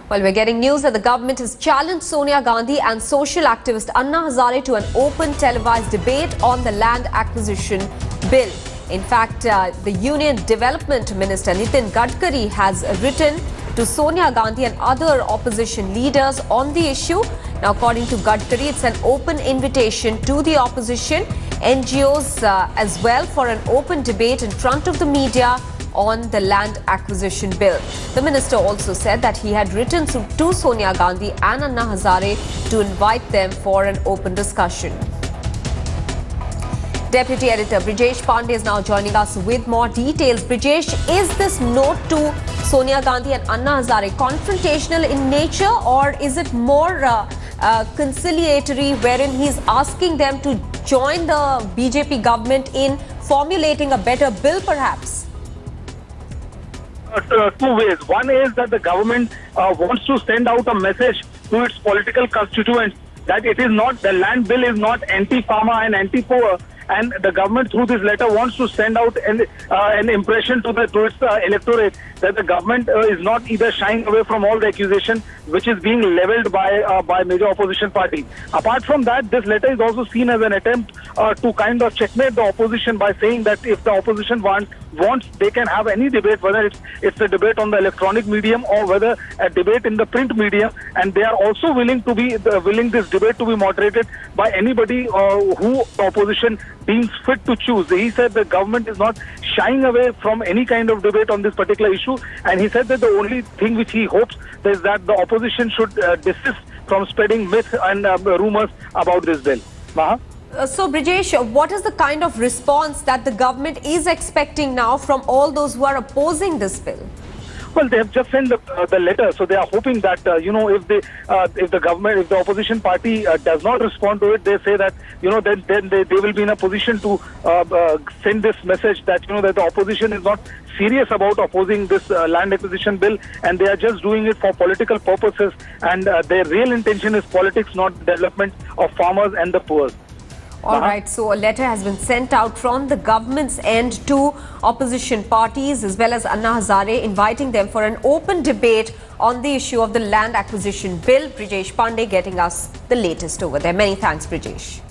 Well, we're getting news that the government has challenged Sonia Gandhi and social activist Anna Hazare to an open televised debate on the land acquisition bill. In fact, the Union Development Minister Nitin Gadkari has written to Sonia Gandhi and other opposition leaders on the issue. Now, according to Gadkari, it's an open invitation to the opposition, NGOs as well, for an open debate in front of the media on the land acquisition bill. The minister also said that he had written to Sonia Gandhi and Anna Hazare to invite them for an open discussion. Deputy Editor Brijesh Pandey is now joining us with more details. Brijesh, is this note to Sonia Gandhi and Anna Hazare confrontational in nature, or is it more conciliatory, wherein he's asking them to join the BJP government in formulating a better bill perhaps? Two ways. One is that the government wants to send out a message to its political constituents that it is not, the land bill is not anti-farmer and anti-poor, and the government through this letter wants to send out an impression to its electorate that the government is not either shying away from all the accusation which is being levelled by major opposition parties. Apart from that, this letter is also seen as an attempt to kind of checkmate the opposition by saying that if the opposition wants, they can have any debate, whether it's a debate on the electronic medium or whether a debate in the print medium, and they are also willing this debate to be moderated by anybody who the opposition deems fit to choose. He said the government is not shying away from any kind of debate on this particular issue, and he said that the only thing which he hopes is that the opposition should desist from spreading myths and rumors about this bill. Maha? So, Brijesh, what is the kind of response that the government is expecting now from all those who are opposing this bill? Well, they have just sent the letter, so they are hoping that if the opposition party does not respond to it, they say that then they will be in a position to send this message that that the opposition is not serious about opposing this land acquisition bill, and they are just doing it for political purposes, and their real intention is politics, not development of farmers and the poor. All right, so a letter has been sent out from the government's end to opposition parties as well as Anna Hazare, inviting them for an open debate on the issue of the land acquisition bill. Brijesh Pandey getting us the latest over there. Many thanks, Brijesh.